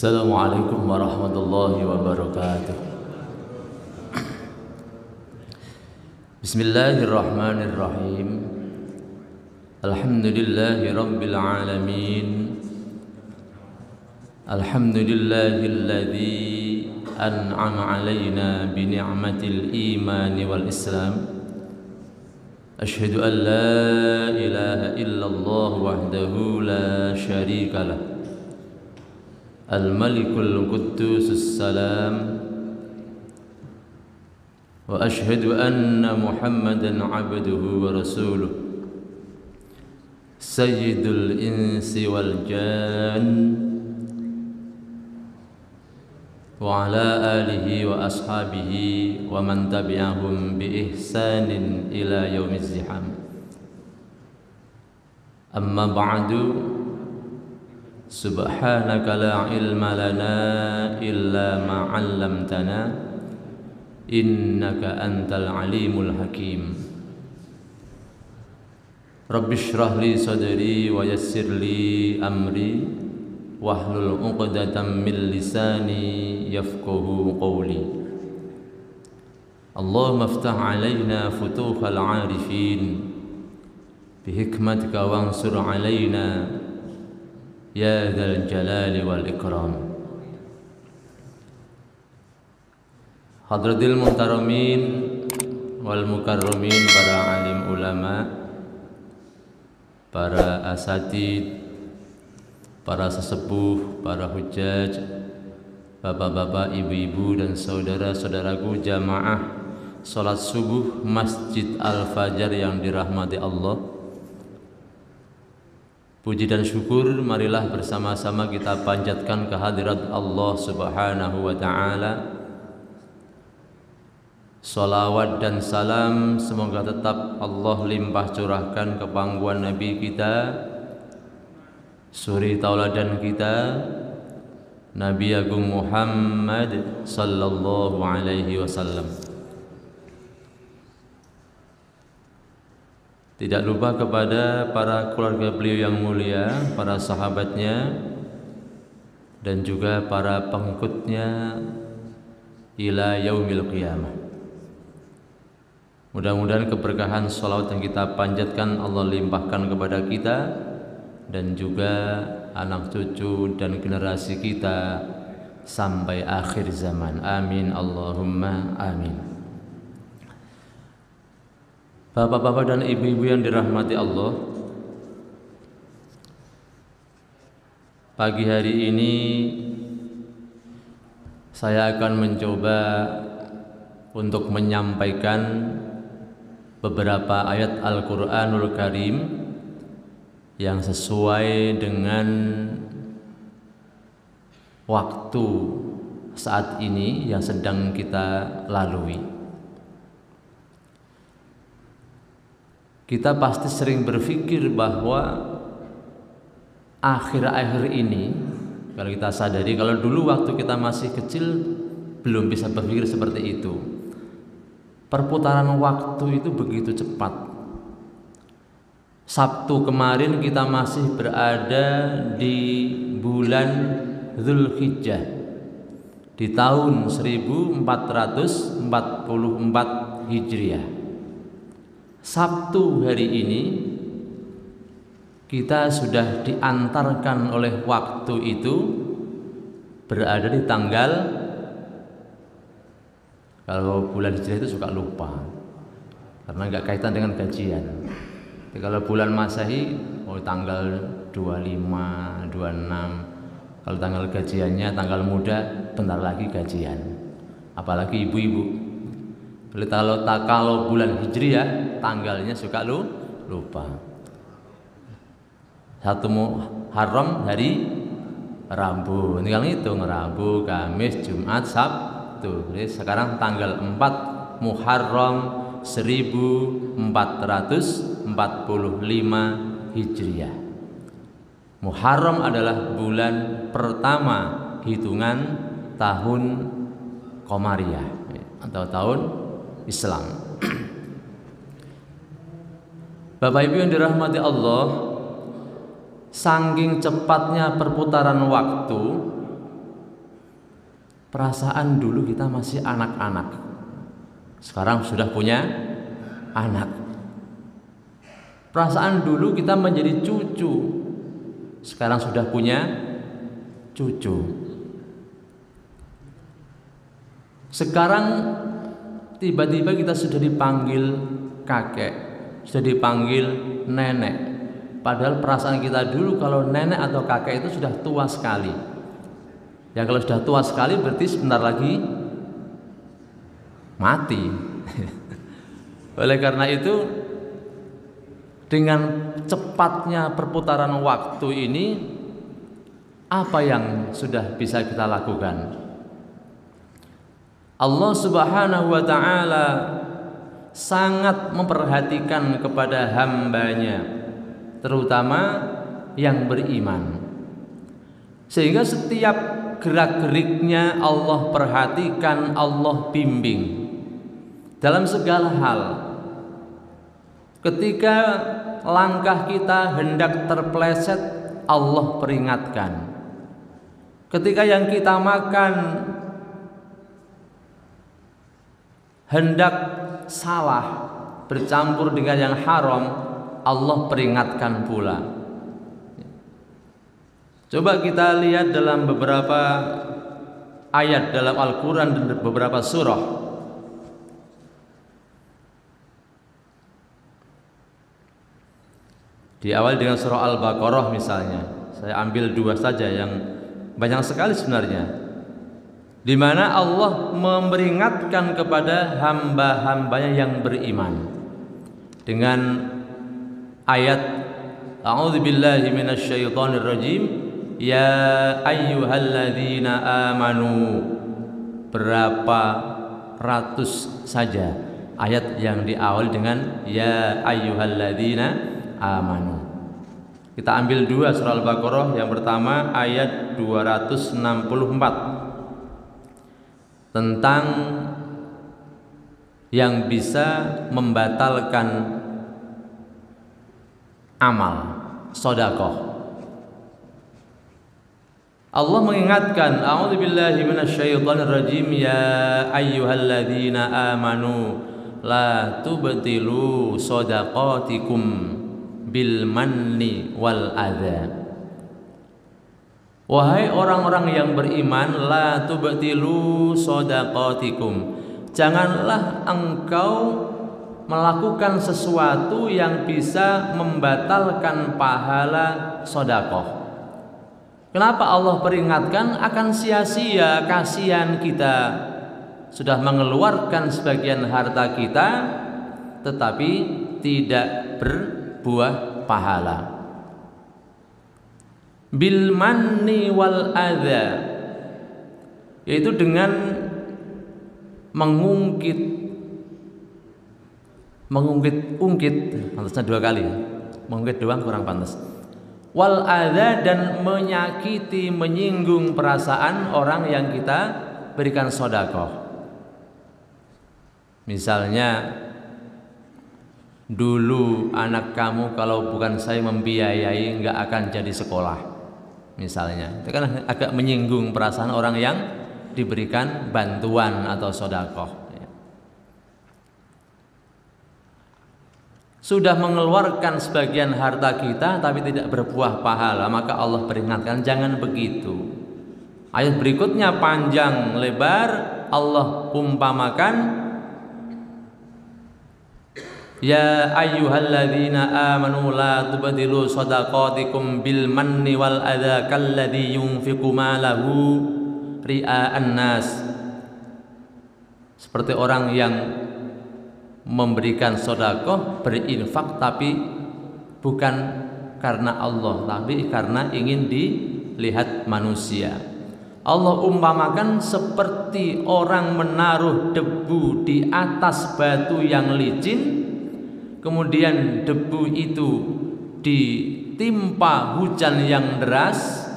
Assalamualaikum warahmatullahi wabarakatuh. Bismillahirrahmanirrahim. Alhamdulillahi rabbil alamin. Alhamdulillahilladzi an'ama alaina bi ni'matil iman wal islam. Asyhadu an la ilaha illallah wahdahu la syarika lah. Al-Malikul Quddus Salam. Wa ashhadu anna Muhammadan abduhu wa rasuluh Sayyidul insi wal jan wa ala alihi wa ashabihi wa man tabi'ahum bi ihsanin ila yaumiz ziham. Amma ba'du. Subhanaka la ilma lana illa ma 'allamtana innaka antal alimul hakim. Rabbi shrah li sadri wa yassir li amri wahlul 'uqdatam min lisani yafqahu qawli. Allahumma iftah 'alaina futuhal 'arifin bihikmatika wansur 'alaina ya dzal jalali wal ikram. Hadratil muhtaramin wal mukarramin, para alim ulama, para asatid, para sesepuh, para hujjaj, bapak-bapak, ibu-ibu dan saudara-saudaraku jamaah salat subuh Masjid Al-Fajar yang dirahmati Allah. Puji dan syukur marilah bersama-sama kita panjatkan kehadirat Allah Subhanahu wa ta'ala. Salawat dan salam semoga tetap Allah limpah curahkan ke pangkuan Nabi kita, suri tauladan kita, Nabi Agung Muhammad sallallahu alaihi wasallam. Tidak lupa kepada para keluarga beliau yang mulia, para sahabatnya, dan juga para pengikutnya ila yaumil qiyamah. Mudah-mudahan keberkahan salawat yang kita panjatkan Allah limpahkan kepada kita dan juga anak cucu dan generasi kita sampai akhir zaman. Amin Allahumma amin. Bapak-bapak dan ibu-ibu yang dirahmati Allah, pagi hari ini saya akan mencoba untuk menyampaikan beberapa ayat Al-Quranul Karim yang sesuai dengan waktu saat ini yang sedang kita lalui. Kita pasti sering berpikir bahwa akhir-akhir ini, kalau kita sadari, kalau dulu waktu kita masih kecil belum bisa berpikir seperti itu. Perputaran waktu itu begitu cepat. Sabtu kemarin kita masih berada di bulan Dzulhijjah di tahun 1444 Hijriah. Sabtu hari ini kita sudah diantarkan oleh waktu itu berada di tanggal, kalau bulan Hijriah itu suka lupa karena nggak kaitan dengan gajian. Jadi kalau bulan Masehi tanggal 25, 26. Kalau tanggal gajiannya tanggal muda, bentar lagi gajian. Apalagi ibu-ibu. Kalau bulan Hijriah tanggalnya suka lupa. 1 Muharram hari Rabu, tinggal ngitung Rabu, Kamis, Jumat, Sabtu. Jadi sekarang tanggal 4 Muharram 1445 Hijriah. Muharram adalah bulan pertama hitungan tahun Qamariyah atau tahun Islam. Bapak Ibu yang dirahmati Allah, saking cepatnya perputaran waktu, perasaan dulu kita masih anak-anak, sekarang sudah punya anak. Perasaan dulu kita menjadi cucu, sekarang sudah punya cucu. Sekarang tiba-tiba kita sudah dipanggil kakek, sudah dipanggil nenek. Padahal perasaan kita dulu kalau nenek atau kakek itu sudah tua sekali. Ya kalau sudah tua sekali berarti sebentar lagi mati. Oleh karena itu, dengan cepatnya perputaran waktu ini, apa yang sudah bisa kita lakukan? Allah Subhanahu wa ta'ala sangat memperhatikan kepada hambanya, terutama yang beriman, sehingga setiap gerak-geriknya Allah perhatikan, Allah bimbing dalam segala hal. Ketika langkah kita hendak terpeleset, Allah peringatkan. Ketika yang kita makan hendak salah, bercampur dengan yang haram, Allah peringatkan pula. Coba kita lihat dalam beberapa ayat dalam Al-Quran dan beberapa surah. Diawali dengan surah Al-Baqarah misalnya. Saya ambil 2 saja yang banyak sekali sebenarnya, di mana Allah memperingatkan kepada hamba-hambanya yang beriman dengan ayat A'udzubillahi minasyaitonirrajim, ya ayyuhalladzina amanu. Berapa ratus saja ayat yang diawali dengan ya ayyuhalladzina amanu. Kita ambil 2 surah Al-Baqarah. Yang pertama ayat 264 tentang yang bisa membatalkan amal sedekah. Allah mengingatkan, a'udzubillahi minasyaitonirrajim, ya ayyuhalladzina amanu la tubtilu shadaqatikum bil manni wal adza. Wahai orang-orang yang beriman, la tubtilu shadaqatikum, janganlah engkau melakukan sesuatu yang bisa membatalkan pahala sedekah. Kenapa Allah peringatkan? Akan sia-sia, kasihan kita sudah mengeluarkan sebagian harta kita tetapi tidak berbuah pahala. Bil manni wal adza, yaitu dengan mengungkit, pantasnya 2 kali, mengungkit doang kurang pantas. Wal adza, dan menyakiti, menyinggung perasaan orang yang kita berikan sedekah. Misalnya, dulu anak kamu kalau bukan saya membiayai nggak akan jadi sekolah. Misalnya, itu kan agak menyinggung perasaan orang yang diberikan bantuan atau sedekah. Sudah mengeluarkan sebagian harta kita tapi tidak berbuah pahala, maka Allah peringatkan jangan begitu. Ayat berikutnya panjang lebar, Allah umpamakan, ya ayyuhalladzina amanu la tubtilu shadaqatikum bil manni wal adza kalladzi yunfiqu malahu ria'an nas. Seperti orang yang memberikan sedekah, berinfak tapi bukan karena Allah, tapi karena ingin dilihat manusia. Allah umpamakan seperti orang menaruh debu di atas batu yang licin, kemudian debu itu ditimpa hujan yang deras,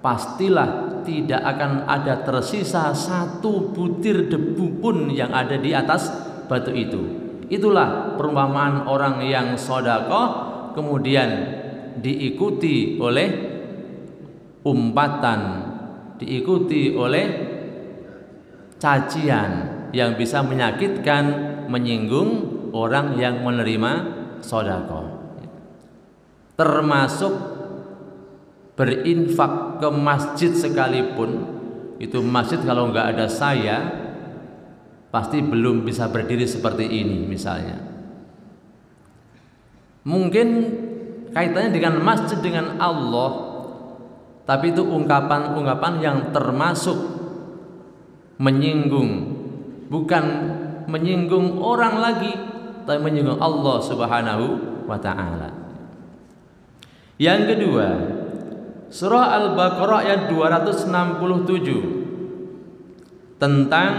pastilah tidak akan ada tersisa satu butir debu pun yang ada di atas batu itu. Itulah perumpamaan orang yang sedekah kemudian diikuti oleh umpatan, diikuti oleh cacian yang bisa menyakitkan, menyinggung orang yang menerima sedekah. Termasuk berinfak ke masjid sekalipun, itu masjid kalau nggak ada saya pasti belum bisa berdiri seperti ini misalnya. Mungkin kaitannya dengan masjid, dengan Allah, tapi itu ungkapan-ungkapan yang termasuk menyinggung, bukan menyinggung orang lagi, tapi menyinggung Allah Subhanahu wa ta'ala. Yang kedua, surah Al-Baqarah ayat 267 tentang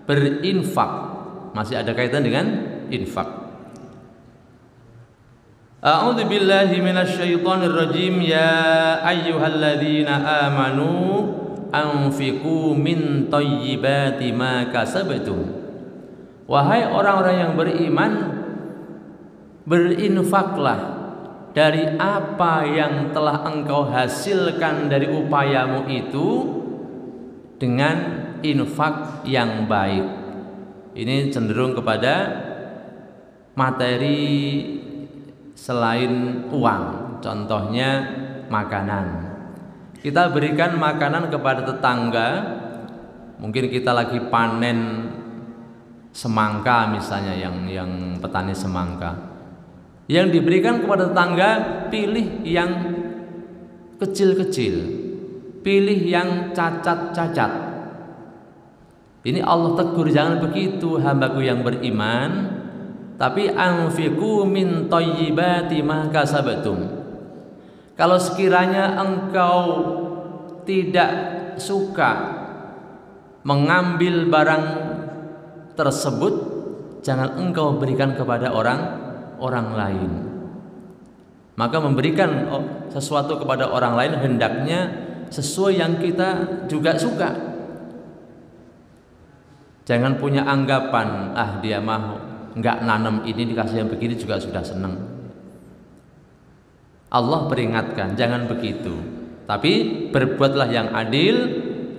berinfak, masih ada kaitan dengan infak. A'udzu billahi minasyaitonir rajim. Ya ayyuhalladzina amanu anfiqu min thayyibati ma kasabtum. Wahai orang-orang yang beriman, berinfaklah dari apa yang telah engkau hasilkan dari upayamu itu dengan infak yang baik. Ini cenderung kepada materi selain uang, contohnya makanan. Kita berikan makanan kepada tetangga, mungkin kita lagi panen semangka misalnya, yang petani semangka. Yang diberikan kepada tetangga, pilih yang kecil-kecil, pilih yang cacat-cacat. Ini Allah tegur, jangan begitu hambaku yang beriman, tapi anfiqu min thayyibati ma kasabtum. Kalau sekiranya engkau tidak suka mengambil barang tersebut, jangan engkau berikan kepada orang lain. Maka memberikan sesuatu kepada orang lain hendaknya sesuai yang kita juga suka. Jangan punya anggapan, dia mah nggak nanam ini, dikasih yang begini juga sudah senang. Allah peringatkan, jangan begitu. Tapi berbuatlah yang adil.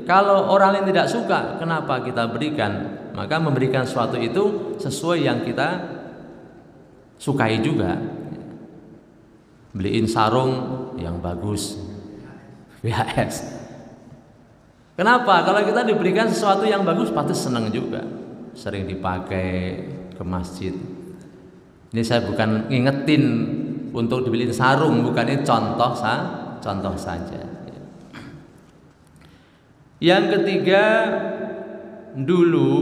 Kalau orang lain tidak suka, kenapa kita berikan? Maka memberikan sesuatu itu sesuai yang kita sukai juga. Beliin sarung yang bagus, VHS. Kenapa? Kalau kita diberikan sesuatu yang bagus pasti senang juga, sering dipakai ke masjid. Ini saya bukan ngingetin untuk dibeliin sarung, bukan, ini contoh saja. Yang ketiga, dulu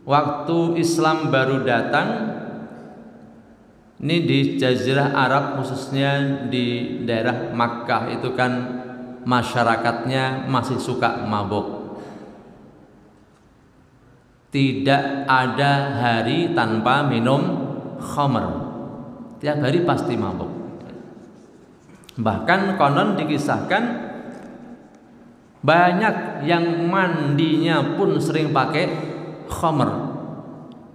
waktu Islam baru datang, ini di Jazirah Arab khususnya di daerah Makkah itu kan masyarakatnya masih suka mabuk. Tidak ada hari tanpa minum khamr. Tiap hari pasti mabuk. Bahkan konon dikisahkan banyak yang mandinya pun sering pakai khamr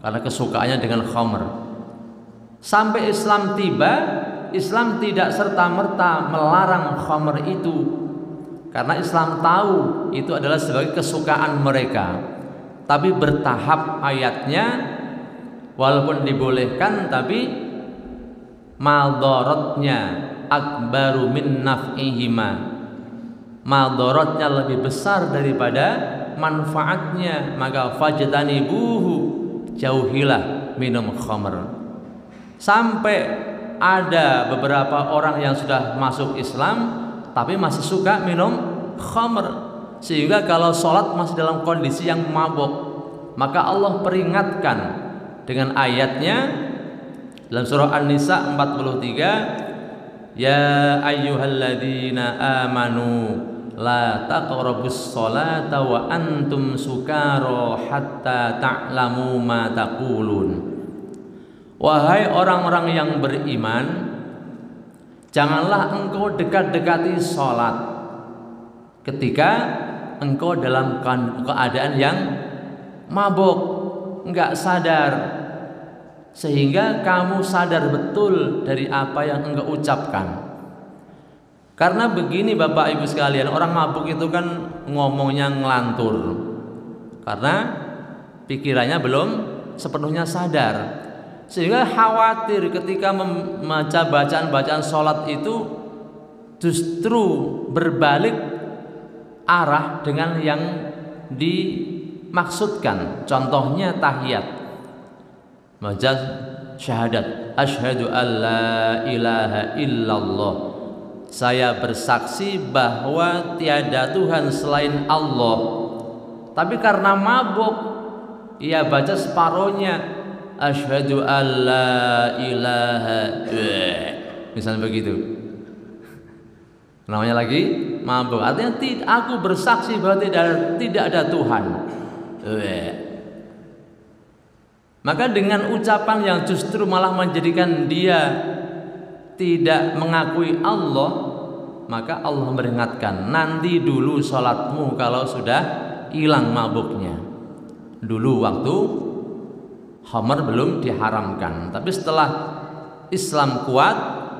karena kesukaannya dengan khamr. Sampai Islam tiba, Islam tidak serta-merta melarang khamr itu, karena Islam tahu itu adalah sebagai kesukaan mereka. Tapi bertahap ayatnya, walaupun dibolehkan, tapi madharatnya akbaru min naf'ihima, madharatnya lebih besar daripada manfaatnya. Maka fajtanibuhu, jauhilah minum khamr. Sampai ada beberapa orang yang sudah masuk Islam tapi masih suka minum khamr, sehingga kalau sholat masih dalam kondisi yang mabuk. Maka Allah peringatkan dengan ayatnya dalam surah An-Nisa 43, ya ayyuhalladzina amanu la taqrabus sholata wa antum sukara hatta ta'lamu ma taqulun. Wahai orang-orang yang beriman, janganlah engkau dekat-dekati sholat ketika engkau dalam keadaan yang mabuk, enggak sadar, sehingga kamu sadar betul dari apa yang engkau ucapkan. Karena begini Bapak Ibu sekalian, orang mabuk itu kan ngomongnya ngelantur karena pikirannya belum sepenuhnya sadar, sehingga khawatir ketika membaca bacaan-bacaan sholat itu justru berbalik arah dengan yang dimaksudkan. Contohnya tahiyat, baca syahadat, asyhadu alla ilaha illallah, saya bersaksi bahwa tiada Tuhan selain Allah. Tapi karena mabuk, ia baca separohnya, asyhadu alla ilaha, misalnya begitu. Namanya lagi mabuk. Artinya aku bersaksi bahwa tidak ada Tuhan. Maka dengan ucapan yang justru malah menjadikan dia tidak mengakui Allah, maka Allah memperingatkan, nanti dulu sholatmu kalau sudah hilang mabuknya. Dulu waktu khamar belum diharamkan, tapi setelah Islam kuat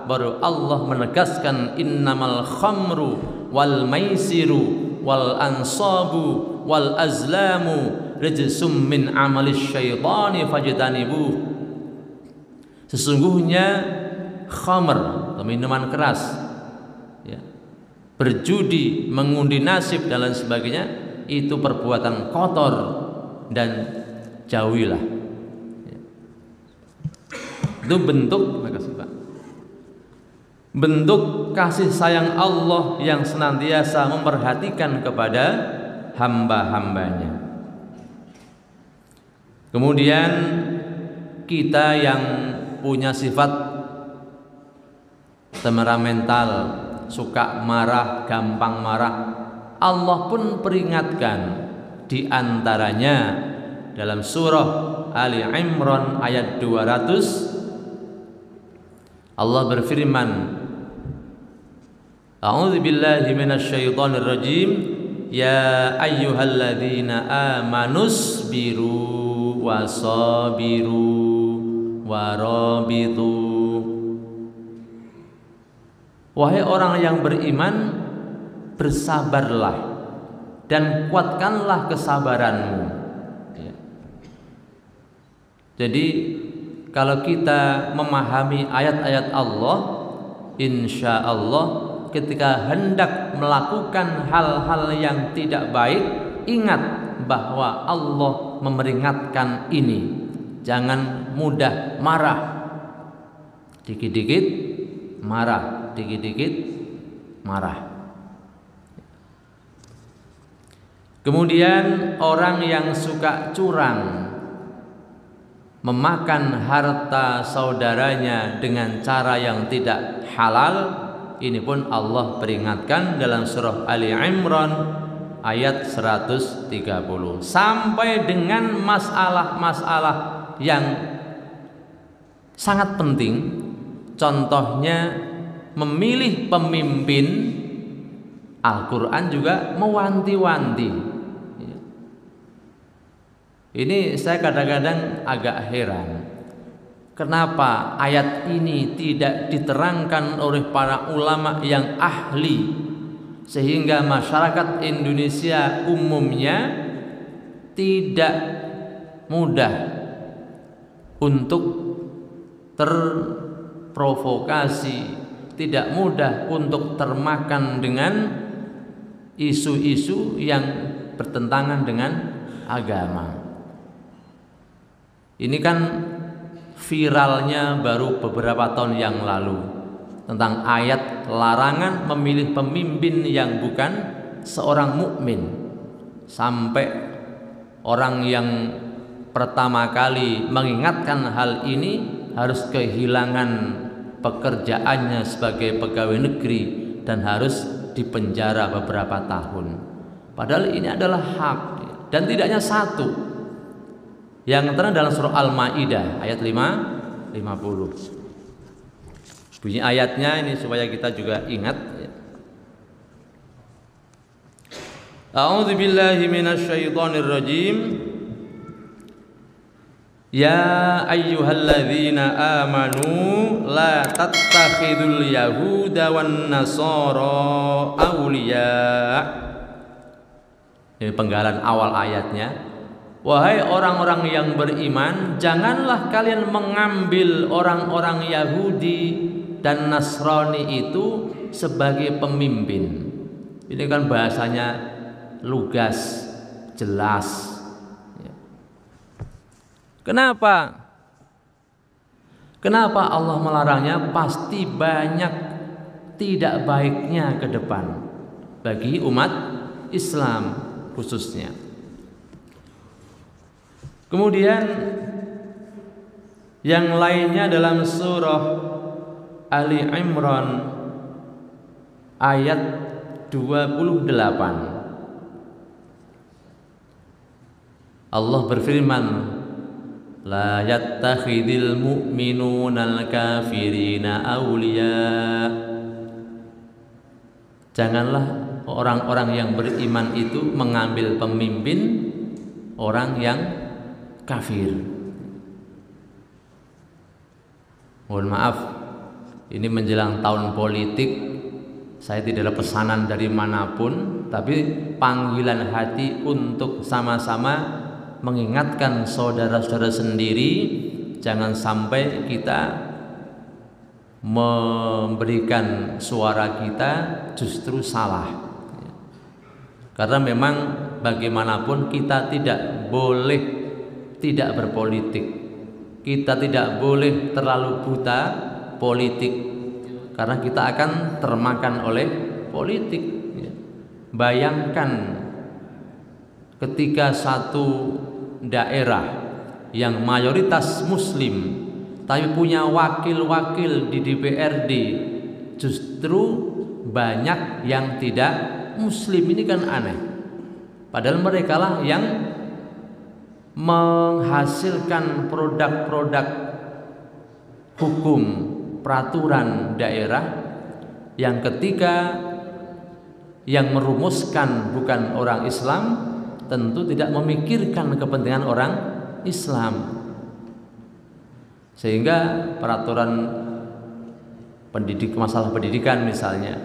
baru Allah menegaskan, innamal khamru wal maisiru wal ansabu wal azlamu rijsum min amalis syaitani fajtanibuh. Sesungguhnya khamr atau minuman keras, ya, berjudi, mengundi nasib dan lain sebagainya, itu perbuatan kotor dan jauhilah. Ya. Itu bentuk, makasih Pak, bentuk kasih sayang Allah yang senantiasa memperhatikan kepada hamba-hambanya. Kemudian kita yang punya sifat temperamental, suka marah, gampang marah, Allah pun peringatkan. Di antaranya dalam surah Ali Imran ayat 200, Allah berfirman, a'udzubillahi minasyaitonir rajim, ya ayyuhalladzina amanusbiru wasabiru warabitu. Wahai orang yang beriman, bersabarlah dan kuatkanlah kesabaranmu. Ya. Jadi kalau kita memahami ayat-ayat Allah, insya Allah ketika hendak melakukan hal-hal yang tidak baik, ingat bahwa Allah memperingatkan ini. Jangan mudah marah, dikit-dikit marah, dikit-dikit marah. Kemudian orang yang suka curang, memakan harta saudaranya dengan cara yang tidak halal, ini pun Allah peringatkan dalam surah Ali Imran ayat 130. Sampai dengan masalah-masalah yang sangat penting, contohnya memilih pemimpin, Al-Quran juga mewanti-wanti. Ini saya kadang-kadang agak heran, kenapa ayat ini tidak diterangkan oleh para ulama yang ahli, sehingga masyarakat Indonesia umumnya tidak mudah untuk terprovokasi, tidak mudah untuk termakan dengan isu-isu yang bertentangan dengan agama. Ini kan viralnya baru beberapa tahun yang lalu tentang ayat larangan memilih pemimpin yang bukan seorang mukmin, sampai orang yang pertama kali mengingatkan hal ini harus kehilangan pekerjaannya sebagai pegawai negeri dan harus dipenjara beberapa tahun. Padahal ini adalah hak, dan tidaknya satu. Yang terang dalam surah Al-Maidah ayat 50. Bunyi ayatnya ini supaya kita juga ingat. A'udzu billahi minasyaitonir rajim. Ya ayyuhalladzina amanu la tattakhidul yahuda wan nasara awliya. Ini penggalan awal ayatnya. Wahai orang-orang yang beriman, janganlah kalian mengambil orang-orang Yahudi dan Nasrani itu sebagai pemimpin. Ini kan bahasanya lugas, jelas. Kenapa? Kenapa Allah melarangnya? Pasti banyak tidak baiknya ke depan bagi umat Islam khususnya. Kemudian yang lainnya dalam surah Ali Imran ayat 28. Allah berfirman, la yattakhidil mu'minunal kafirina awliya. Janganlah orang-orang yang beriman itu mengambil pemimpin orang yang kafir. Mohon maaf, ini menjelang tahun politik, saya tidak ada pesanan dari manapun, tapi panggilan hati untuk sama-sama mengingatkan saudara-saudara sendiri, jangan sampai kita memberikan suara kita justru salah. Karena memang bagaimanapun kita tidak boleh tidak berpolitik. Kita tidak boleh terlalu buta politik, karena kita akan termakan oleh politik. Bayangkan ketika satu daerah yang mayoritas muslim tapi punya wakil-wakil di DPRD justru banyak yang tidak muslim, ini kan aneh. Padahal mereka lah yang menghasilkan produk-produk hukum peraturan daerah, yang ketika yang merumuskan bukan orang Islam, tentu tidak memikirkan kepentingan orang Islam. Sehingga peraturan masalah pendidikan misalnya,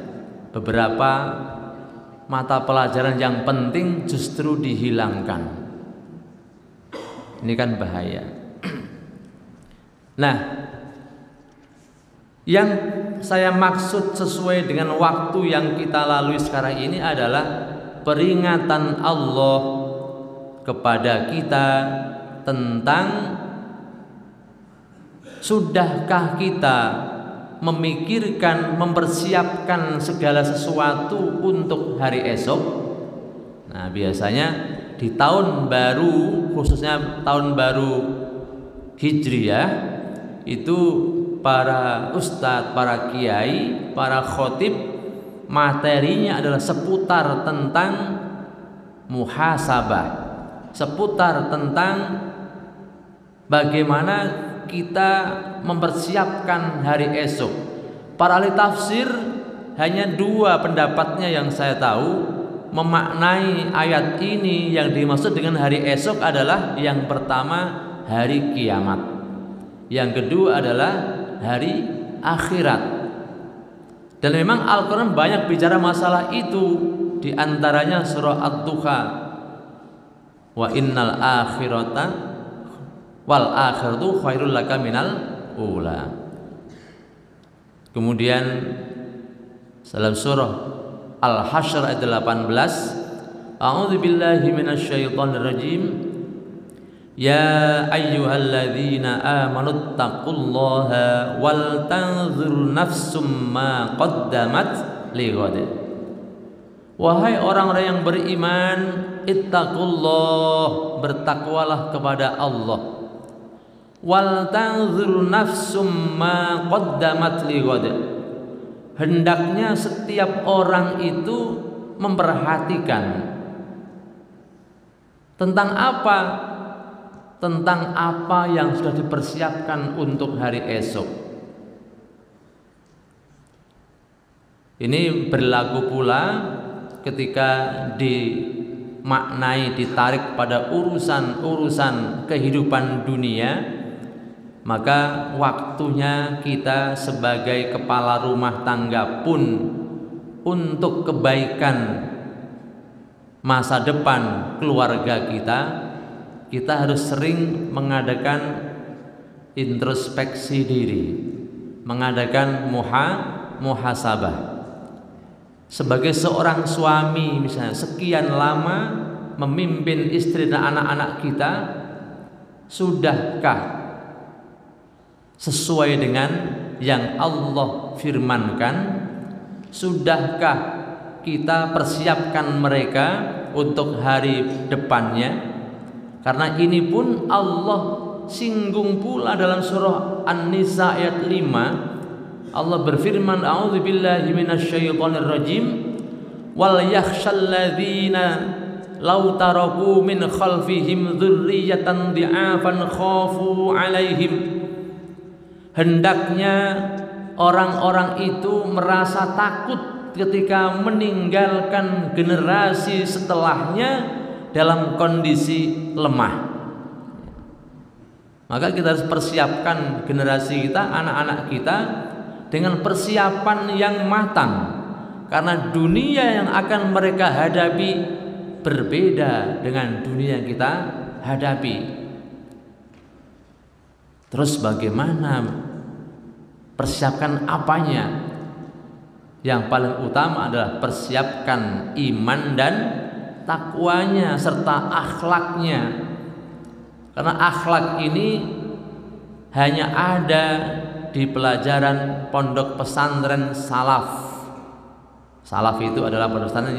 beberapa mata pelajaran yang penting justru dihilangkan. Ini kan bahaya. Nah, yang saya maksud sesuai dengan waktu yang kita lalui sekarang ini adalah peringatan Allah kepada kita tentang sudahkah kita memikirkan, mempersiapkan segala sesuatu untuk hari esok. Nah, biasanya di tahun baru, khususnya tahun baru Hijriyah, itu para ustadz, para kiai, para khotib, materinya adalah seputar tentang muhasabah, seputar tentang bagaimana kita mempersiapkan hari esok. Para ahli tafsir hanya dua pendapatnya yang saya tahu memaknai ayat ini. Yang dimaksud dengan hari esok adalah yang pertama hari kiamat, yang kedua adalah hari akhirat. Dan memang Al-Quran banyak bicara masalah itu, di antaranya surah Ad-Duha, wa innal akhirata wal akhiratu khairul laka minal ula. Kemudian dalam surah Al-Hasyr ayat 18, a'udzu billahi minasyaitonir rajim, ya ayyuhalladzina amanu taqullaha wal tanzur nafsum ma qaddamat lighad. Wahai orang-orang yang beriman, ittaqullah, bertakwalah kepada Allah. Wal tanzur nafsum ma qaddamat lighad. Hendaknya setiap orang itu memperhatikan tentang apa? Tentang apa yang sudah dipersiapkan untuk hari esok. Ini berlaku pula ketika di dimaknai, ditarik pada urusan-urusan kehidupan dunia, maka waktunya kita sebagai kepala rumah tangga pun untuk kebaikan masa depan keluarga kita harus sering mengadakan introspeksi diri, mengadakan muhasabah. Sebagai seorang suami misalnya sekian lama memimpin istri dan anak-anak kita, sudahkah sesuai dengan yang Allah firmankan? Sudahkah kita persiapkan mereka untuk hari depannya? Karena ini pun Allah singgung pula dalam surah An-Nisa ayat 5. Allah berfirman, a'udzubillahi minasyaitonir rajim, wal yakhshal ladzina law taraku min khalfihim dzurriyyatan dhi'afan khafu 'alaihim. Hendaknya orang-orang itu merasa takut ketika meninggalkan generasi setelahnya dalam kondisi lemah. Maka kita harus persiapkan generasi kita, anak-anak kita dengan persiapan yang matang, karena dunia yang akan mereka hadapi berbeda dengan dunia yang kita hadapi. Terus bagaimana persiapkan apanya? Yang paling utama adalah persiapkan iman dan takwanya serta akhlaknya. Karena akhlak ini hanya ada di pelajaran pondok pesantren salaf. Salaf itu adalah pondok pesantren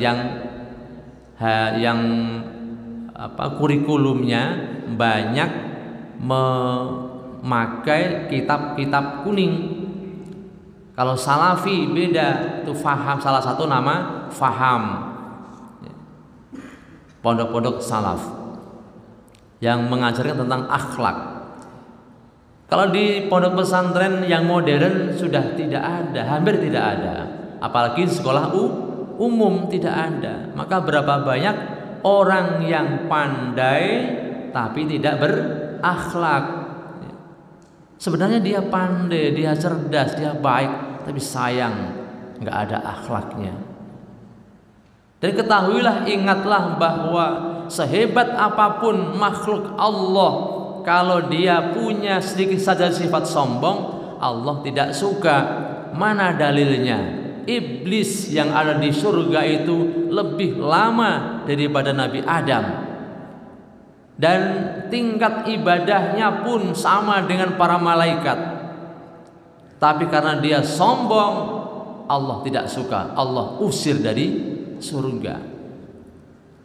yang kurikulumnya banyak memakai kitab-kitab kuning. Kalau salafi beda, itu faham, salah satu nama faham. Pondok-pondok salaf yang mengajarkan tentang akhlak. Kalau di pondok pesantren yang modern sudah tidak ada, hampir tidak ada. Apalagi sekolah umum tidak ada. Maka berapa banyak orang yang pandai tapi tidak berakhlak. Sebenarnya dia pandai, dia cerdas, dia baik, tapi sayang nggak ada akhlaknya. Dan ketahuilah, ingatlah bahwa sehebat apapun makhluk Allah, kalau dia punya sedikit saja sifat sombong, Allah tidak suka. Mana dalilnya? Iblis yang ada di surga itu lebih lama daripada Nabi Adam, dan tingkat ibadahnya pun sama dengan para malaikat. Tapi karena dia sombong, Allah tidak suka, Allah usir dari surga.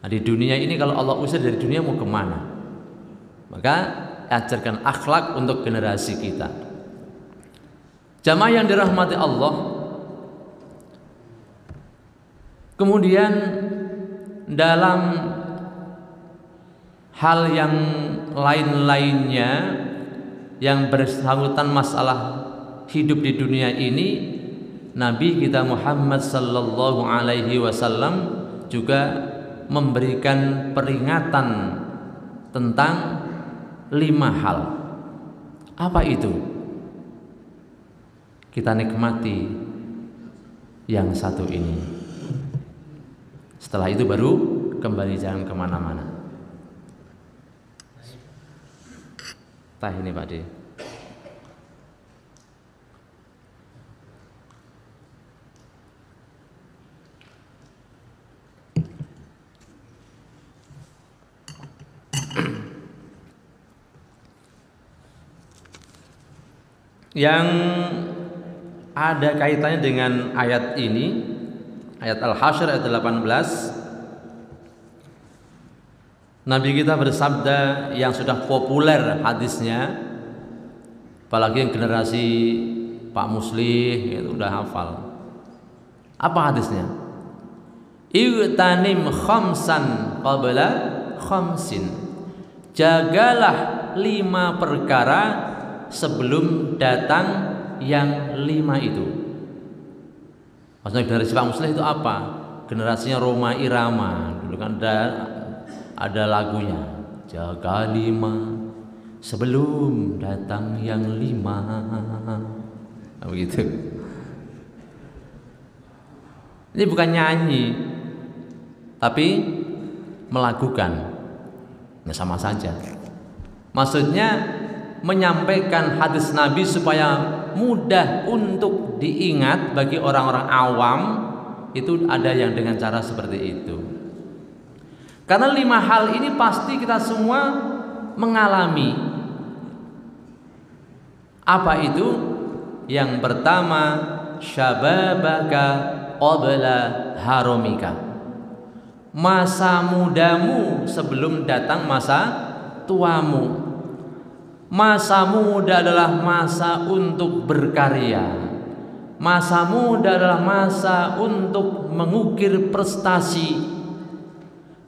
Nah, di dunia ini kalau Allah usir dari dunia mau kemana? Maka ajarkan akhlak untuk generasi kita. Jamaah yang dirahmati Allah, kemudian dalam hal yang lain-lainnya yang bersangkutan masalah hidup di dunia ini, Nabi kita Muhammad sallallahu alaihi wasallam juga memberikan peringatan tentang 5 hal. Apa itu? Kita nikmati yang satu ini. Setelah itu baru kembali, jangan kemana-mana. Tah ini Pak De. Yang ada kaitannya dengan ayat ini, ayat Al-Hasyr ayat 18. Nabi kita bersabda yang sudah populer hadisnya, apalagi yang generasi Pak Muslih itu udah hafal. Apa hadisnya? Igtanim khamsan qabla khamsin. Jagalah 5 perkara sebelum datang yang 5 itu. Maksudnya generasi Pak Muslih itu apa? Generasinya Roma Irama. Dulu kan ada ada lagunya, jaga 5 sebelum datang yang 5. Nah, begitu. Ini bukan nyanyi, tapi melakukan. Nah, sama saja. Maksudnya menyampaikan hadis Nabi supaya mudah untuk diingat bagi orang-orang awam, itu ada yang dengan cara seperti itu. Karena 5 hal ini pasti kita semua mengalami. Apa itu? Yang pertama, syababaka qabla haromika. Masa mudamu sebelum datang masa tuamu. Masa muda adalah masa untuk berkarya. Masa muda adalah masa untuk mengukir prestasi.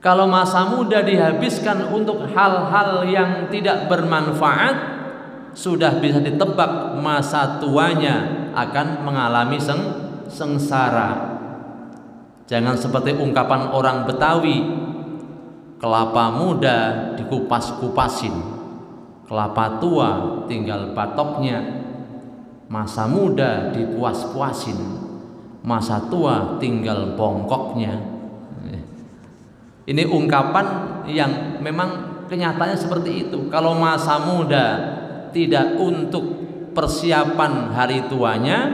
Kalau masa muda dihabiskan untuk hal-hal yang tidak bermanfaat, sudah bisa ditebak masa tuanya akan mengalami sengsara. Jangan seperti ungkapan orang Betawi, kelapa muda dikupas-kupasin, kelapa tua tinggal batoknya. Masa muda dipuas-puasin, masa tua tinggal bongkoknya. Ini ungkapan yang memang kenyataannya seperti itu. Kalau masa muda tidak untuk persiapan hari tuanya,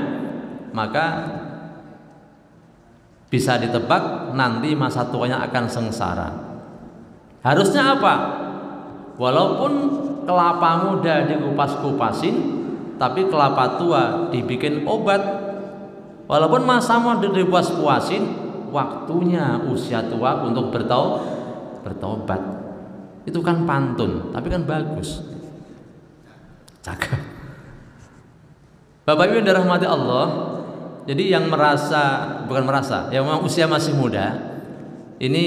maka bisa ditebak nanti masa tuanya akan sengsara. Harusnya apa? Walaupun kelapa muda dikupas-kupasin, tapi kelapa tua dibikin obat. Walaupun masa muda dipuas-puasin, waktunya usia tua untuk bertobat. Itu kan pantun, tapi kan bagus. Cakep. Bapak Ibu yang dirahmati Allah, jadi yang yang memang usia masih muda, ini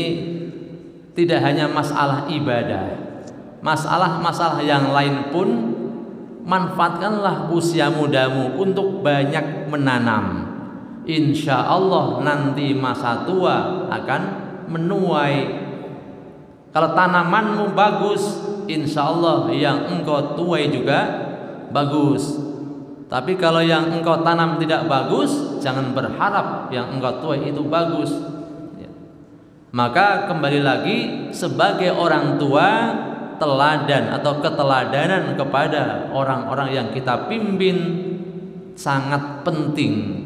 tidak hanya masalah ibadah, masalah yang lain pun manfaatkanlah usia mudamu untuk banyak menanam. Insya Allah nanti masa tua akan menuai. Kalau tanamanmu bagus, insya Allah yang engkau tuai juga bagus. Tapi kalau yang engkau tanam tidak bagus, jangan berharap yang engkau tuai itu bagus. Maka kembali lagi, sebagai orang tua, teladan atau keteladanan kepada orang-orang yang kita pimpin sangat penting.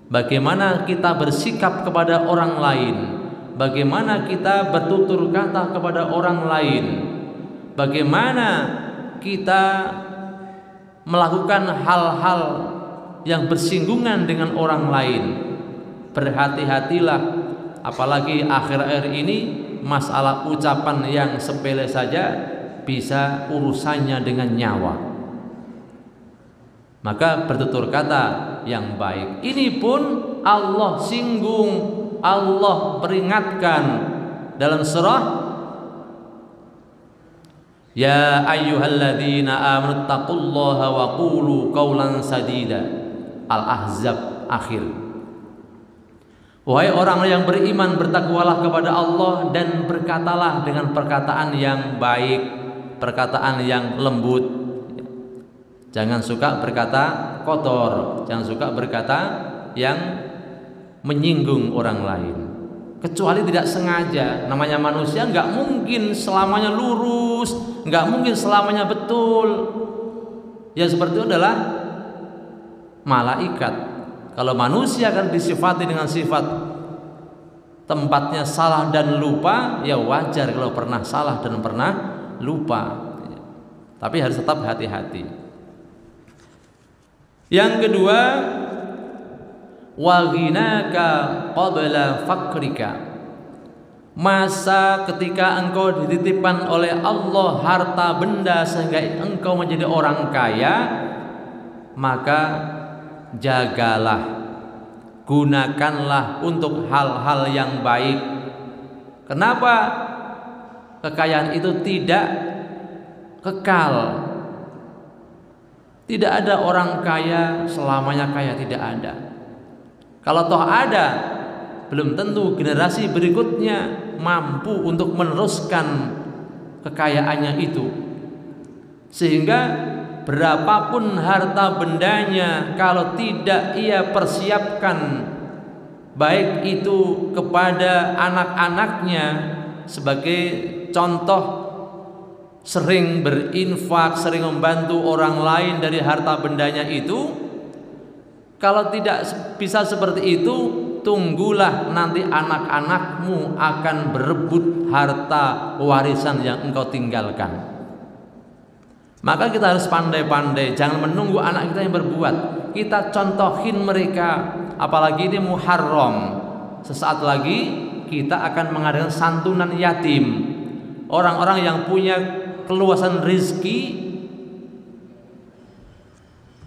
Bagaimana kita bersikap kepada orang lain, bagaimana kita bertutur kata kepada orang lain, bagaimana kita melakukan hal-hal yang bersinggungan dengan orang lain. Berhati-hatilah, apalagi akhir-akhir ini masalah ucapan yang sepele saja bisa urusannya dengan nyawa. Maka bertutur kata yang baik. Ini pun Allah singgung, Allah peringatkan dalam surah Ya ayyuhalladzina amanu taqullaha wa qulu qawlan sadida. Al-Ahzab akhir. Wahai orang yang beriman, bertakwalah kepada Allah dan berkatalah dengan perkataan yang baik, perkataan yang lembut. Jangan suka berkata kotor, jangan suka berkata yang menyinggung orang lain. Kecuali tidak sengaja. Namanya manusia nggak mungkin selamanya lurus, nggak mungkin selamanya betul. Yang seperti itu adalah malaikat. Kalau manusia akan disifati dengan sifat tempatnya salah dan lupa, ya wajar kalau pernah salah dan pernah lupa. Tapi harus tetap hati-hati. Yang kedua, wa ghinaka qabla fakrika. Masa ketika engkau dititipkan oleh Allah harta benda sehingga engkau menjadi orang kaya, maka jagalah, gunakanlah untuk hal-hal yang baik. Kenapa? Kekayaan itu tidak kekal. Tidak ada orang kaya selamanya kaya, tidak ada. Kalau toh ada, belum tentu generasi berikutnya mampu untuk meneruskan kekayaannya itu. Sehingga berapapun harta bendanya, kalau tidak ia persiapkan baik itu kepada anak-anaknya sebagai contoh, sering berinfak, sering membantu orang lain dari harta bendanya itu, kalau tidak bisa seperti itu, tunggulah nanti anak-anakmu akan berebut harta warisan yang engkau tinggalkan. Maka kita harus pandai-pandai, jangan menunggu anak kita yang berbuat, kita contohin mereka. Apalagi ini Muharram, sesaat lagi kita akan mengadakan santunan yatim. Orang-orang yang punya keluasan rezeki,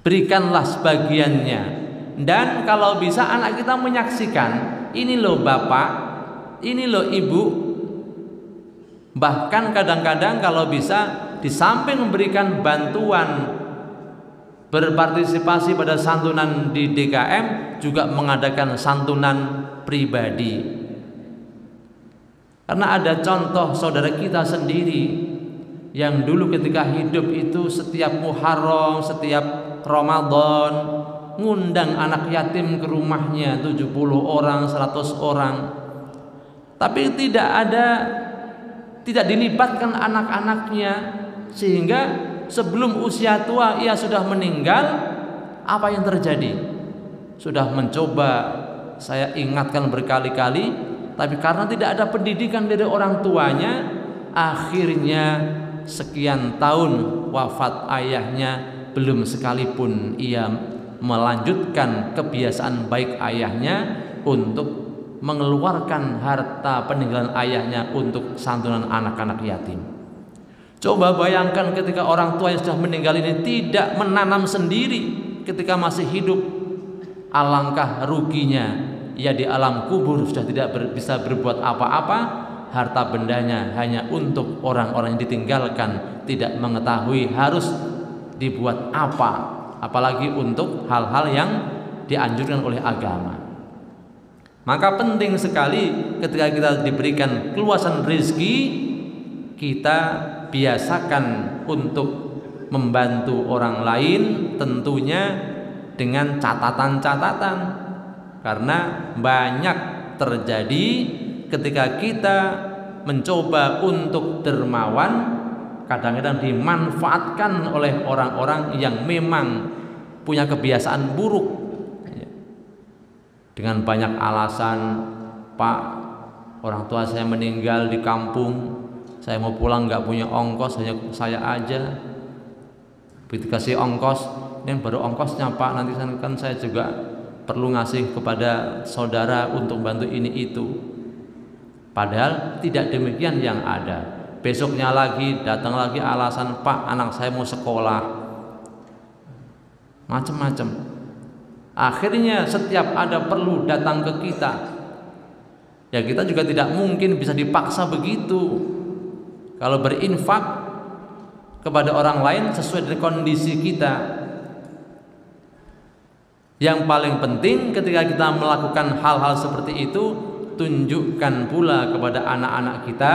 berikanlah sebagiannya. Dan kalau bisa anak kita menyaksikan, ini loh bapak, ini loh ibu. Bahkan kadang-kadang kalau bisa, di samping memberikan bantuan, berpartisipasi pada santunan di DKM, juga mengadakan santunan pribadi. Karena ada contoh saudara kita sendiri yang dulu ketika hidup itu setiap Muharram, setiap Ramadan ngundang anak yatim ke rumahnya, 70 orang, 100 orang. Tapi tidak dilibatkan anak-anaknya, sehingga sebelum usia tua ia sudah meninggal. Apa yang terjadi? Sudah mencoba saya ingatkan berkali-kali, tapi karena tidak ada pendidikan dari orang tuanya, akhirnya sekian tahun wafat ayahnya, belum sekalipun ia melanjutkan kebiasaan baik ayahnya untuk mengeluarkan harta peninggalan ayahnya untuk santunan anak-anak yatim. Coba bayangkan ketika orang tua yang sudah meninggal ini tidak menanam sendiri ketika masih hidup, alangkah ruginya. Ia di alam kubur sudah tidak bisa berbuat apa-apa, harta bendanya hanya untuk orang-orang yang ditinggalkan, tidak mengetahui harus dibuat apa, apalagi untuk hal-hal yang dianjurkan oleh agama. Maka penting sekali ketika kita diberikan keluasan rezeki, kita biasakan untuk membantu orang lain, tentunya dengan catatan-catatan. Karena banyak terjadi ketika kita mencoba untuk dermawan, kadang-kadang dimanfaatkan oleh orang-orang yang memang punya kebiasaan buruk. Dengan banyak alasan, Pak, orang tua saya meninggal di kampung, saya mau pulang nggak punya ongkos, hanya saya aja. Begitu kasih ongkos, ini baru ongkosnya Pak, nanti kan saya juga perlu ngasih kepada saudara untuk bantu ini itu. Padahal tidak demikian yang ada. Besoknya lagi datang lagi alasan, Pak, anak saya mau sekolah, macam-macam. Akhirnya setiap ada perlu datang ke kita. Ya kita juga tidak mungkin bisa dipaksa begitu. Kalau berinfak kepada orang lain sesuai dengan kondisi kita. Yang paling penting ketika kita melakukan hal-hal seperti itu, tunjukkan pula kepada anak-anak kita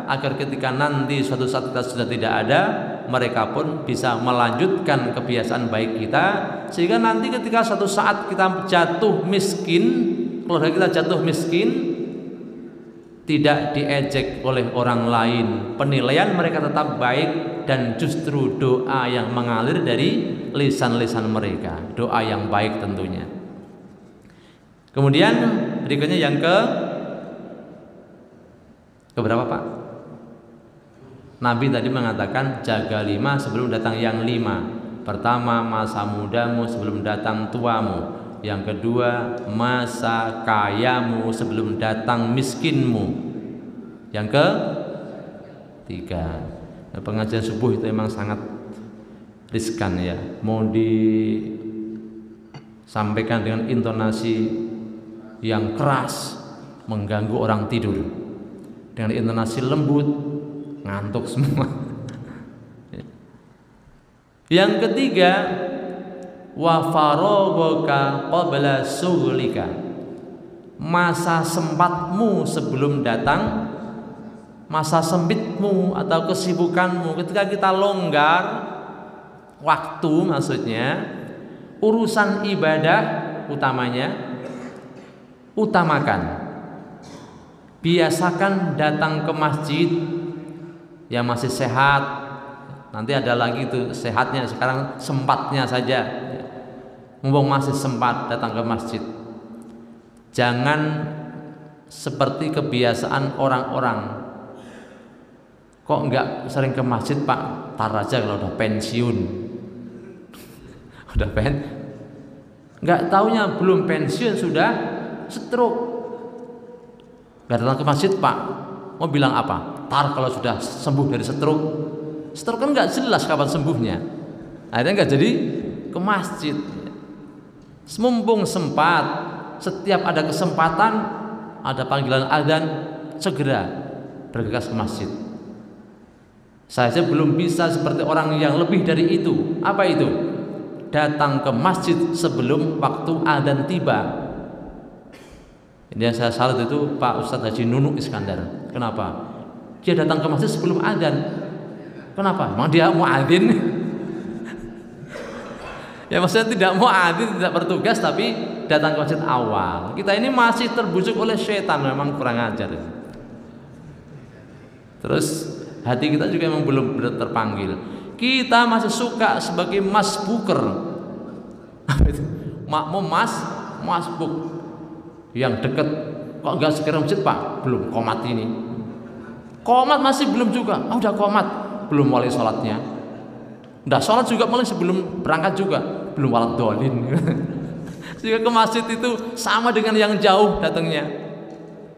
agar ketika nanti suatu saat kita sudah tidak ada, mereka pun bisa melanjutkan kebiasaan baik kita, sehingga nanti ketika suatu saat kita jatuh miskin, keluarga kita jatuh miskin, tidak diejek oleh orang lain, penilaian mereka tetap baik, dan justru doa yang mengalir dari lisan-lisan mereka, doa yang baik tentunya. Kemudian berikutnya yang keberapa Pak? Nabi tadi mengatakan jaga 5 sebelum datang yang 5. Pertama, masa mudamu sebelum datang tuamu. Yang kedua, masa kayamu sebelum datang miskinmu. Yang ketiga, pengajian subuh itu memang sangat riskan ya. Mau disampaikan dengan intonasi yang keras, mengganggu orang tidur. Dengan intonasi lembut, ngantuk semua. Yang ketiga, wa faragaka qabla sughlika, masa sempatmu sebelum datang masa sempitmu atau kesibukanmu. Ketika kita longgar waktu, maksudnya urusan ibadah utamanya, utamakan. Biasakan datang ke masjid yang masih sehat. Nanti ada lagi tuh sehatnya, sekarang sempatnya saja. Mumpung masih sempat datang ke masjid. Jangan seperti kebiasaan orang-orang. Kok enggak sering ke masjid, Pak? Tar aja kalau udah pensiun. Udah enggak taunya belum pensiun sudah stroke. Enggak datang ke masjid, Pak. Mau bilang apa? Tar kalau sudah sembuh dari stroke. Stroke kan enggak jelas kapan sembuhnya. Akhirnya enggak jadi ke masjid. Mumpung sempat, setiap ada kesempatan, ada panggilan azan, segera bergegas ke masjid. Saya saja belum bisa seperti orang yang lebih dari itu. Apa itu? Datang ke masjid sebelum waktu azan tiba. Ini yang saya salut itu Pak Ustadz Haji Nunuk Iskandar. Kenapa? Dia datang ke masjid sebelum azan. Kenapa? Memang dia mau azan? Ya maksudnya tidak mau azan, tidak bertugas, tapi datang ke masjid awal. Kita ini masih terbujuk oleh setan, memang kurang ajar. Terus hati kita juga memang belum benar terpanggil. Kita masih suka sebagai masbuker. Makmum masbuk yang dekat. Kok enggak segera masjid, Pak? Belum qomat ini. Qomat masih belum juga. Udah qomat, belum mulai sholatnya. Udah sholat juga mulai sebelum berangkat juga, belum walat dolin. Sehingga ke masjid itu sama dengan yang jauh datangnya.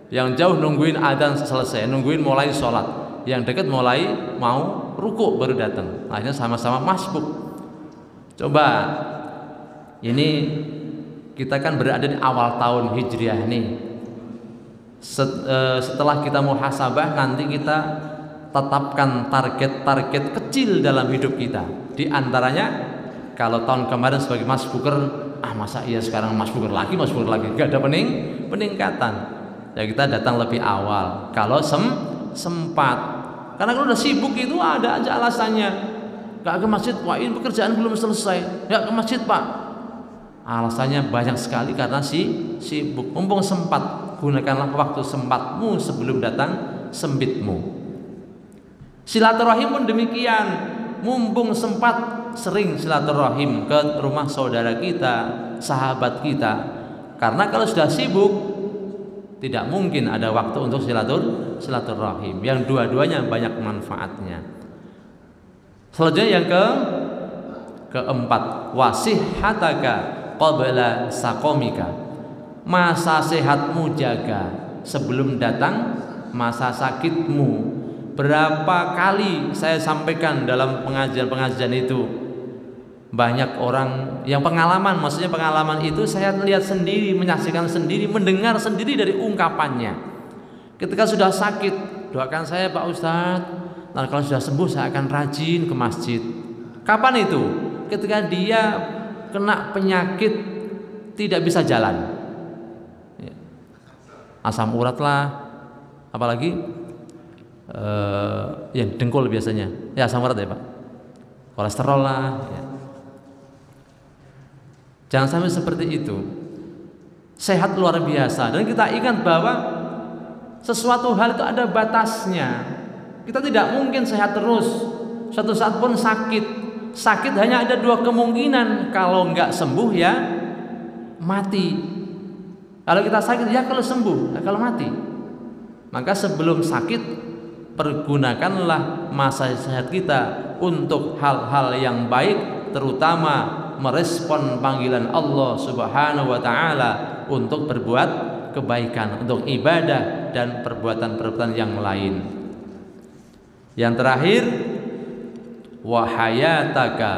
Yang jauh nungguin adzan selesai, nungguin mulai sholat. Yang dekat mulai mau rukuk baru datang. Akhirnya sama-sama masbuk. Coba ini kita kan berada di awal tahun Hijriah nih. Setelah kita muhasabah, nanti kita tetapkan target-target kecil dalam hidup kita. Di antaranya, kalau tahun kemarin sebagai masbuker, masa iya sekarang masbuker lagi, gak ada peningkatan. Ya kita datang lebih awal. Kalau sempat, karena kalau udah sibuk itu ada aja alasannya. Gak ke masjid, Pak, ini pekerjaan belum selesai. Gak ke masjid, Pak. Alasannya banyak sekali karena sibuk. Mumpung sempat, gunakanlah waktu sempatmu sebelum datang sempitmu. Silaturahim pun demikian. Mumpung sempat, sering silaturahim ke rumah saudara kita, sahabat kita. Karena kalau sudah sibuk, tidak mungkin ada waktu untuk silaturahim. Yang dua-duanya banyak manfaatnya. Selanjutnya yang keempat, wasihhataka qabla saqamika. Masa sehatmu jaga sebelum datang masa sakitmu. Berapa kali saya sampaikan dalam pengajian-pengajian itu, banyak orang yang pengalaman, maksudnya pengalaman itu saya lihat sendiri, menyaksikan sendiri, mendengar sendiri dari ungkapannya. Ketika sudah sakit, doakan saya Pak Ustadz, nah kalau sudah sembuh saya akan rajin ke masjid. Kapan itu? Ketika dia kena penyakit tidak bisa jalan, asam urat lah, apalagi yang dengkul biasanya, ya asam urat ya Pak, kolesterol lah ya. Jangan sampai seperti itu. Sehat luar biasa. Dan kita ingat bahwa sesuatu hal itu ada batasnya. Kita tidak mungkin sehat terus. Suatu saat pun sakit. Sakit hanya ada dua kemungkinan. Kalau nggak sembuh ya mati. Kalau kita sakit ya kalau sembuh, kalau mati. Maka sebelum sakit, pergunakanlah masa sehat kita untuk hal-hal yang baik, terutama merespon panggilan Allah Subhanahu wa taala untuk berbuat kebaikan, untuk ibadah dan perbuatan-perbuatan yang lain. Yang terakhir, wa hayataka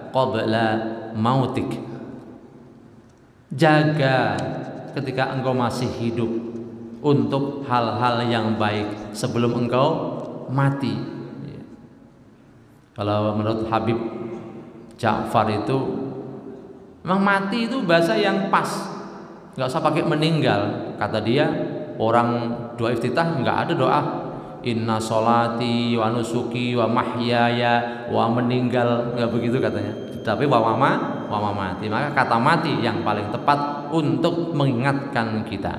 qabla mautik. Jaga ketika engkau masih hidup untuk hal-hal yang baik sebelum engkau mati. Kalau menurut Habib Ja'far itu memang mati itu bahasa yang pas. nggak usah pakai meninggal. Kata dia, orang doa iftitah nggak ada doa inna sholati wa nusuki wa mahyaya wa meninggal, nggak begitu katanya, tapi wa mati. Maka kata mati yang paling tepat untuk mengingatkan kita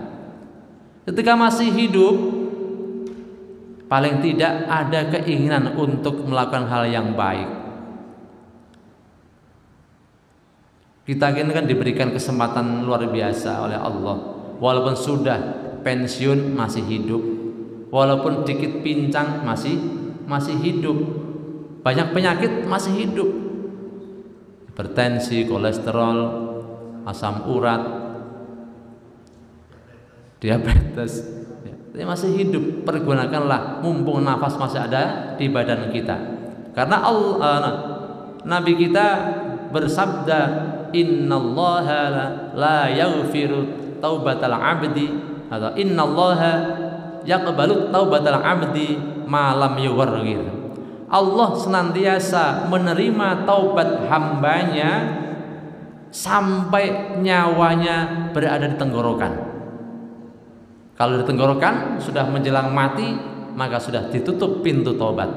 ketika masih hidup, paling tidak ada keinginan untuk melakukan hal yang baik. Kita ini kan diberikan kesempatan luar biasa oleh Allah, walaupun sudah pensiun masih hidup, walaupun dikit pincang masih hidup, banyak penyakit masih hidup, hipertensi, kolesterol, asam urat, diabetes, ya, masih hidup. Pergunakanlah mumpung nafas masih ada di badan kita, karena Nabi kita bersabda, innallaha la yaghfiru taubatal abdi atau innallaha yaqbalu taubatal abdi ma lam yughargir. Allah senantiasa menerima taubat hambanya sampai nyawanya berada di tenggorokan. Kalau di tenggorokan sudah menjelang mati, maka sudah ditutup pintu taubat.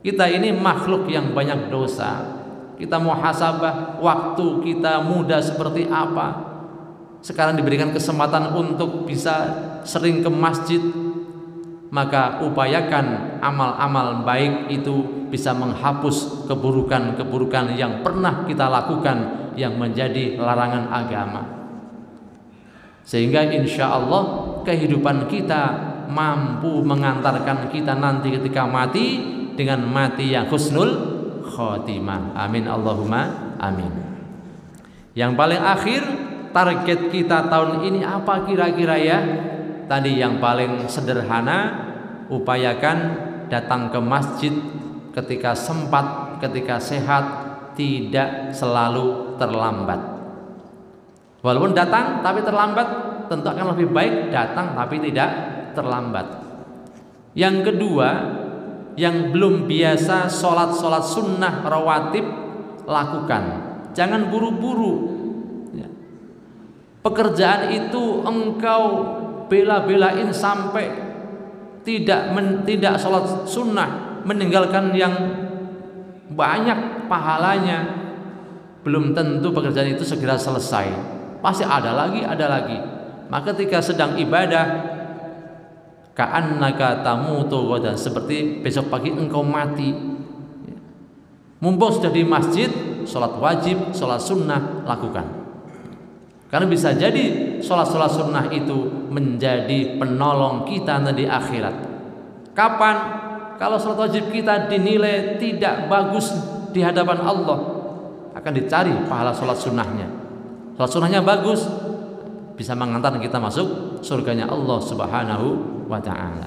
Kita ini makhluk yang banyak dosa. Kita muhasabah waktu kita muda seperti apa. Sekarang diberikan kesempatan untuk bisa sering ke masjid, maka upayakan amal-amal baik itu bisa menghapus keburukan-keburukan yang pernah kita lakukan yang menjadi larangan agama. Sehingga insya Allah kehidupan kita mampu mengantarkan kita nanti ketika mati dengan mati yang husnul khotimah. Amin Allahumma amin. Yang paling akhir, target kita tahun ini apa kira-kira ya? Tadi yang paling sederhana, upayakan datang ke masjid ketika sempat, ketika sehat, tidak selalu terlambat. Walaupun datang tapi terlambat, tentu akan lebih baik datang tapi tidak terlambat. Yang kedua, yang belum biasa sholat sunnah rawatib, lakukan. Jangan buru-buru. Pekerjaan itu engkau bela-belain sampai tidak sholat sunnah, meninggalkan yang banyak pahalanya, belum tentu pekerjaan itu segera selesai. Pasti ada lagi. Maka ketika sedang ibadah, ka'annaka tamutu ghadan, seperti besok pagi engkau mati. Mumpung sudah di masjid, sholat wajib, sholat sunnah lakukan. Karena bisa jadi sholat sunnah itu menjadi penolong kita nanti akhirat. Kapan? Kalau sholat wajib kita dinilai tidak bagus di hadapan Allah, akan dicari pahala sholat sunnahnya. Sholat sunnahnya bagus, bisa mengantar kita masuk surganya Allah Subhanahu wa ta'ala.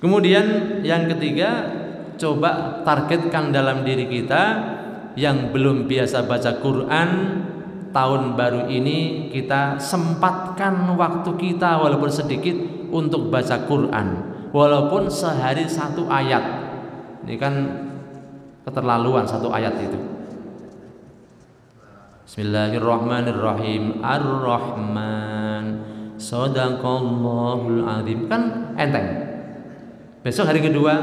Kemudian yang ketiga, coba targetkan dalam diri kita yang belum biasa baca Quran, tahun baru ini kita sempatkan waktu kita walaupun sedikit untuk baca Quran, walaupun sehari satu ayat. Ini kan keterlaluan satu ayat itu. Bismillahirrahmanirrahim. Ar-Rahman, Shadaqallahul azim. Kan enteng. Besok hari kedua,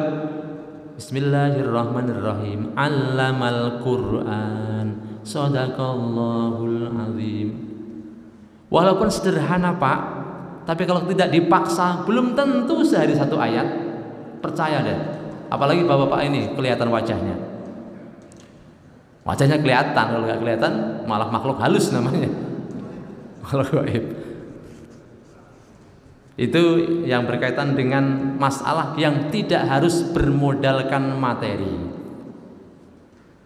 Bismillahirrahmanirrahim. Allamal Quran, Shadaqallahul azim. Walaupun sederhana Pak, tapi kalau tidak dipaksa belum tentu sehari satu ayat. Percaya deh. Apalagi bapak-bapak ini kelihatan wajahnya. Wajahnya kelihatan, kalau nggak kelihatan malah makhluk halus namanya. Makhluk gaib. Itu yang berkaitan dengan masalah yang tidak harus bermodalkan materi.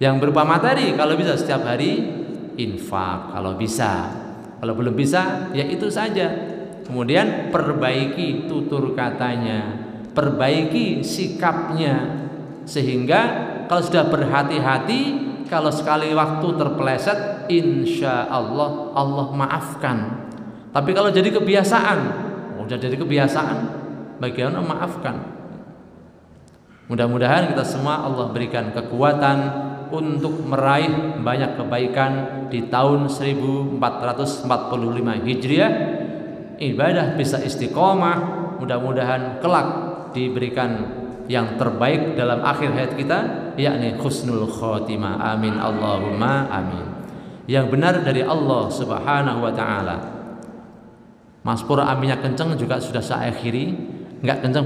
Yang berupa materi kalau bisa setiap hari infak kalau bisa. Kalau belum bisa ya itu saja. Kemudian perbaiki tutur katanya, perbaiki sikapnya, sehingga kalau sudah berhati-hati, kalau sekali waktu terpeleset, insya Allah Allah maafkan. Tapi kalau jadi kebiasaan, udah jadi kebiasaan, bagaimana maafkan? Mudah-mudahan kita semua Allah berikan kekuatan, untuk meraih banyak kebaikan di tahun 1445 Hijriah. Ibadah bisa istiqomah, mudah-mudahan kelak diberikan yang terbaik dalam akhir hayat kita, yakni husnul khotimah. Amin Allahumma amin. Yang benar dari Allah Subhanahu wa taala. Mas Pur aminnya kenceng juga sudah saya akhiri, enggak kenceng